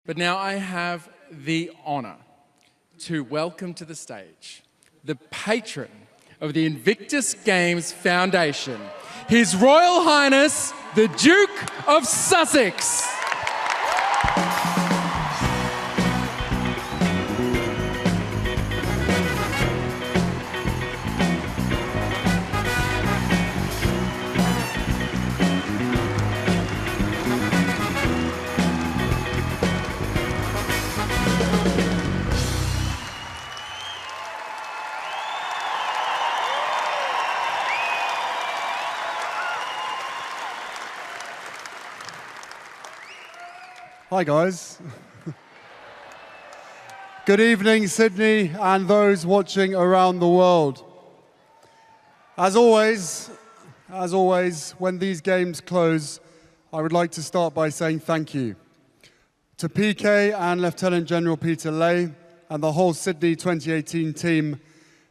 But now I have the honor to welcome to the stage the patron of the Invictus Games Foundation, His Royal Highness, the Duke of Sussex. Hi guys. Good evening, Sydney, and those watching around the world. As always, when these games close, I would like to start by saying thank you to PK and Lieutenant General Peter Lay and the whole Sydney 2018 team.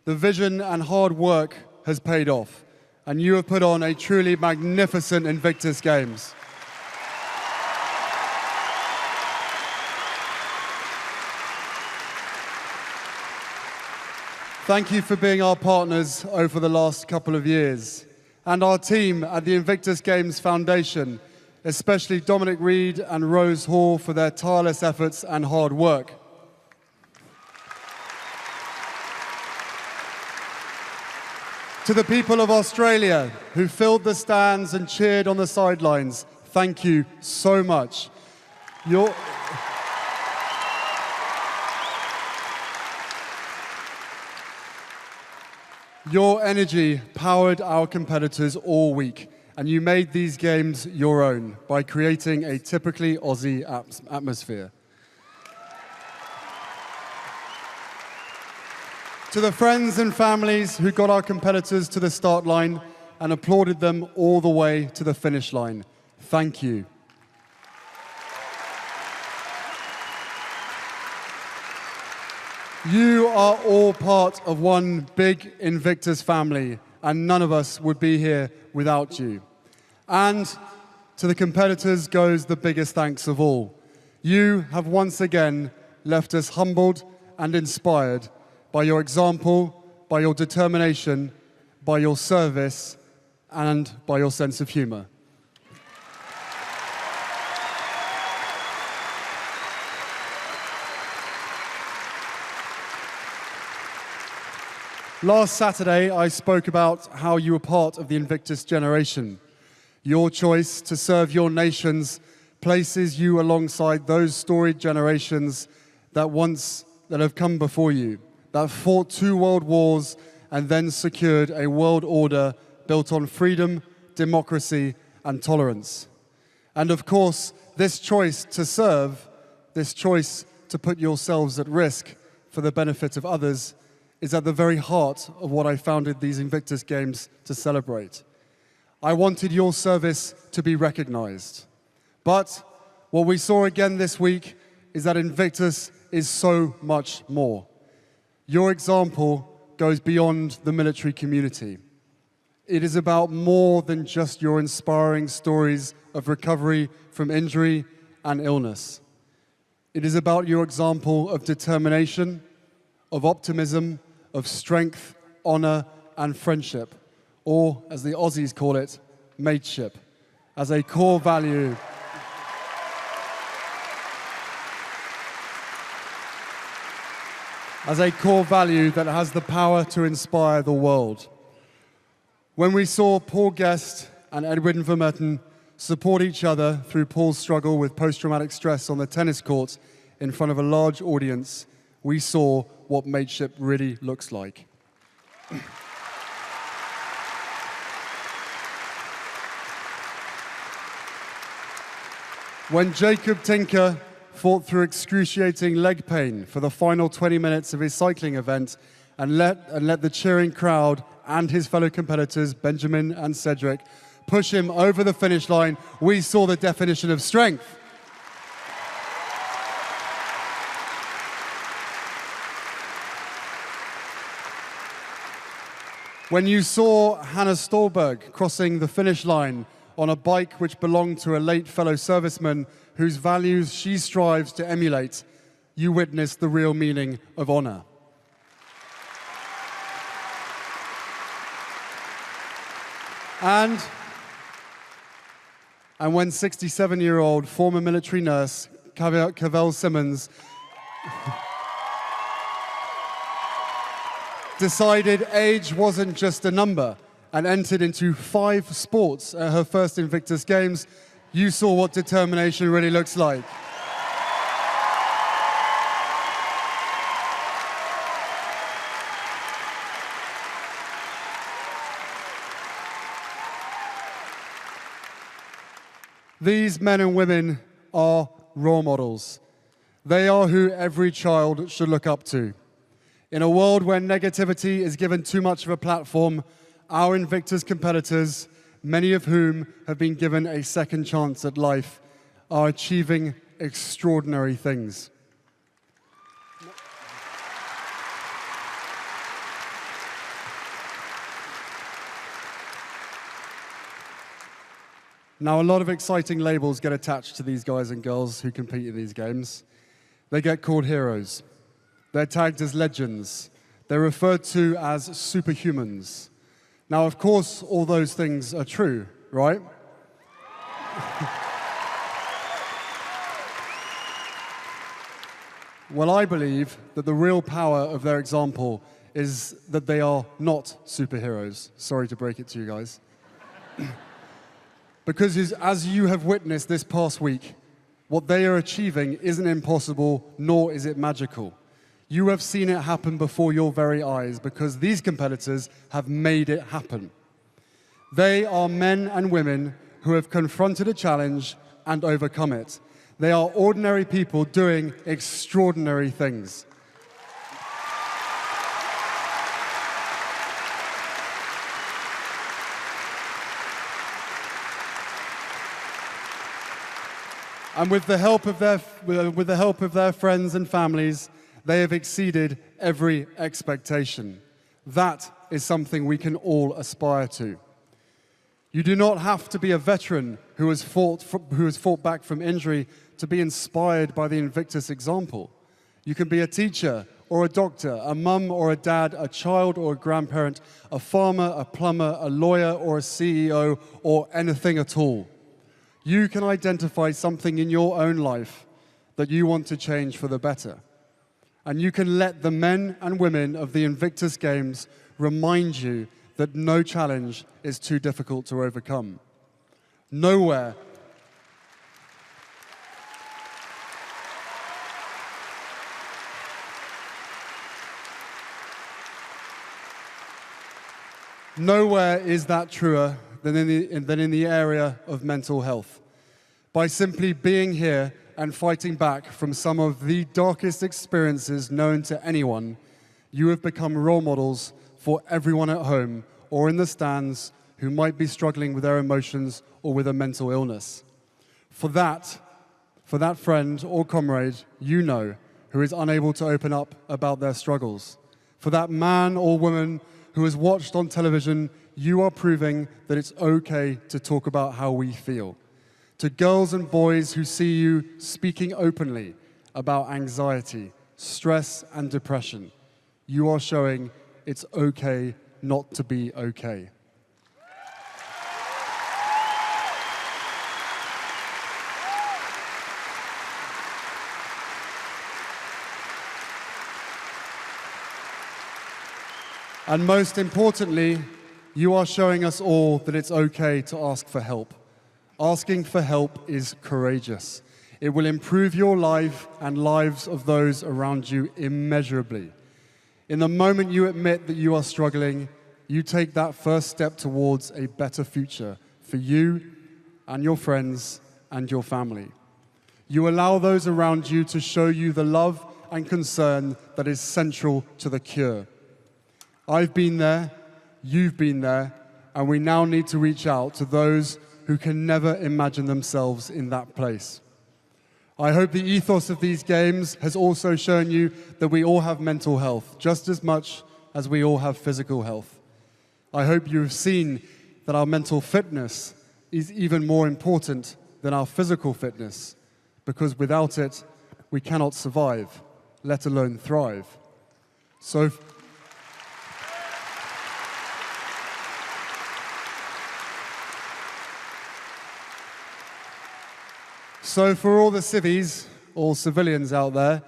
The vision and hard work has paid off, and you have put on a truly magnificent Invictus Games. Thank you for being our partners over the last couple of years, and our team at the Invictus Games Foundation, especially Dominic Reed and Rose Hall for their tireless efforts and hard work. To the people of Australia who filled the stands and cheered on the sidelines, thank you so much. Your energy powered our competitors all week, and you made these games your own by creating a typically Aussie atmosphere. To the friends and families who got our competitors to the start line and applauded them all the way to the finish line, thank you. You are all part of one big Invictus family, and none of us would be here without you. And to the competitors goes the biggest thanks of all. You have once again left us humbled and inspired by your example, by your determination, by your service, and by your sense of humor. Last Saturday, I spoke about how you were part of the Invictus generation. Your choice to serve your nations places you alongside those storied generations that have come before you, that fought 2 world wars and then secured a world order built on freedom, democracy, and tolerance. And of course, this choice to serve, this choice to put yourselves at risk for the benefit of others, is at the very heart of what I founded these Invictus Games to celebrate. I wanted your service to be recognized. But what we saw again this week is that Invictus is so much more. Your example goes beyond the military community. It is about more than just your inspiring stories of recovery from injury and illness. It is about your example of determination, of optimism, of strength, honor, and friendship, or as the Aussies call it, mateship, as a core value. As a core value that has the power to inspire the world. When we saw Paul Guest and Edwin Vermeulen support each other through Paul's struggle with post-traumatic stress on the tennis court in front of a large audience, we saw what mateship really looks like. When Jacob Tinker fought through excruciating leg pain for the final 20 minutes of his cycling event and let the cheering crowd and his fellow competitors, Benjamin and Cedric, push him over the finish line, we saw the definition of strength. When you saw Hannah Stolberg crossing the finish line on a bike which belonged to a late fellow serviceman whose values she strives to emulate, you witness the real meaning of honor. And when 67-year-old former military nurse Cavell Simmons decided age wasn't just a number and entered into 5 sports at her first Invictus Games, you saw what determination really looks like. These men and women are role models. They are who every child should look up to. In a world where negativity is given too much of a platform, our Invictus competitors, many of whom have been given a second chance at life, are achieving extraordinary things. Now, a lot of exciting labels get attached to these guys and girls who compete in these games. They get called heroes. They're tagged as legends. They're referred to as superhumans. Now, of course, all those things are true, right? Well, I believe that the real power of their example is that they are not superheroes. Sorry to break it to you guys. Because as you have witnessed this past week, what they are achieving isn't impossible, nor is it magical. You have seen it happen before your very eyes because these competitors have made it happen. They are men and women who have confronted a challenge and overcome it. They are ordinary people doing extraordinary things. And with the help of their friends and families, they have exceeded every expectation. That is something we can all aspire to. You do not have to be a veteran who has fought back from injury to be inspired by the Invictus example. You can be a teacher or a doctor, a mum or a dad, a child or a grandparent, a farmer, a plumber, a lawyer or a CEO, or anything at all. You can identify something in your own life that you want to change for the better. And you can let the men and women of the Invictus Games remind you that no challenge is too difficult to overcome. Nowhere is that truer than in the area of mental health. By simply being here and fighting back from some of the darkest experiences known to anyone, you have become role models for everyone at home or in the stands who might be struggling with their emotions or with a mental illness. For that friend or comrade you know who is unable to open up about their struggles. For that man or woman who has watched on television, you are proving that it's okay to talk about how we feel. To girls and boys who see you speaking openly about anxiety, stress, and depression, you are showing it's okay not to be okay. And most importantly, you are showing us all that it's okay to ask for help. Asking for help is courageous. It will improve your life and lives of those around you immeasurably. In the moment you admit that you are struggling, you take that first step towards a better future for you and your friends and your family. You allow those around you to show you the love and concern that is central to the cure. I've been there, you've been there, and we now need to reach out to those who can never imagine themselves in that place. I hope the ethos of these games has also shown you that we all have mental health, just as much as we all have physical health. I hope you have seen that our mental fitness is even more important than our physical fitness, because without it, we cannot survive, let alone thrive. So for all the civvies, all civilians out there,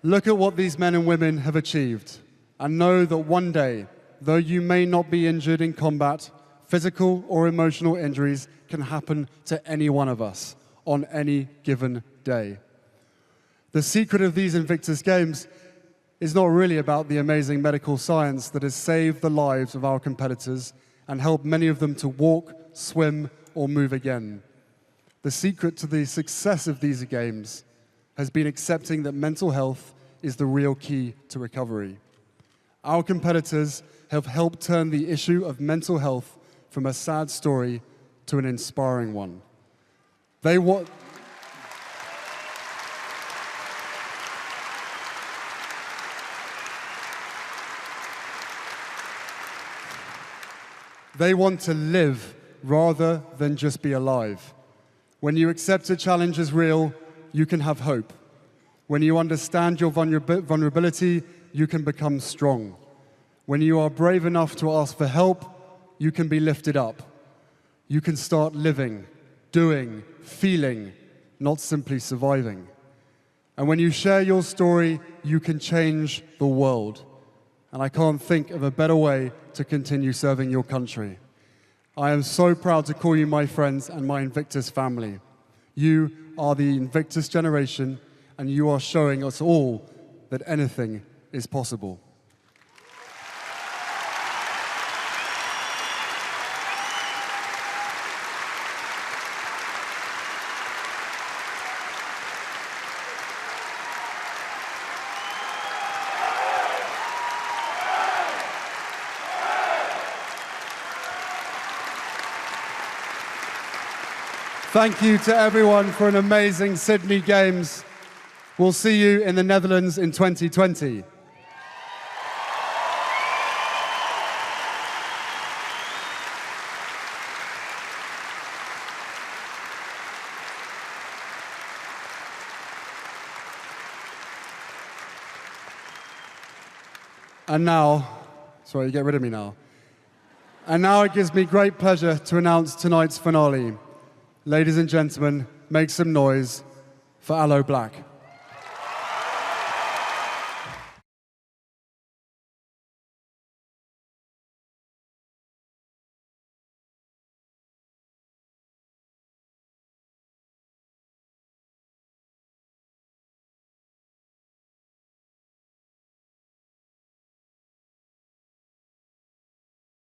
look at what these men and women have achieved, and know that one day, though you may not be injured in combat, physical or emotional injuries can happen to any one of us on any given day. The secret of these Invictus Games is not really about the amazing medical science that has saved the lives of our competitors and helped many of them to walk, swim, or move again. The secret to the success of these games has been accepting that mental health is the real key to recovery. Our competitors have helped turn the issue of mental health from a sad story to an inspiring one. They want to live rather than just be alive. When you accept a challenge as real, you can have hope. When you understand your vulnerability, you can become strong. When you are brave enough to ask for help, you can be lifted up. You can start living, doing, feeling, not simply surviving. And when you share your story, you can change the world. And I can't think of a better way to continue serving your country. I am so proud to call you my friends and my Invictus family. You are the Invictus generation, and you are showing us all that anything is possible. Thank you to everyone for an amazing Sydney Games. We'll see you in the Netherlands in 2020. And now, sorry, you get rid of me now. And now it gives me great pleasure to announce tonight's finale. Ladies and gentlemen, make some noise for Aloe Black.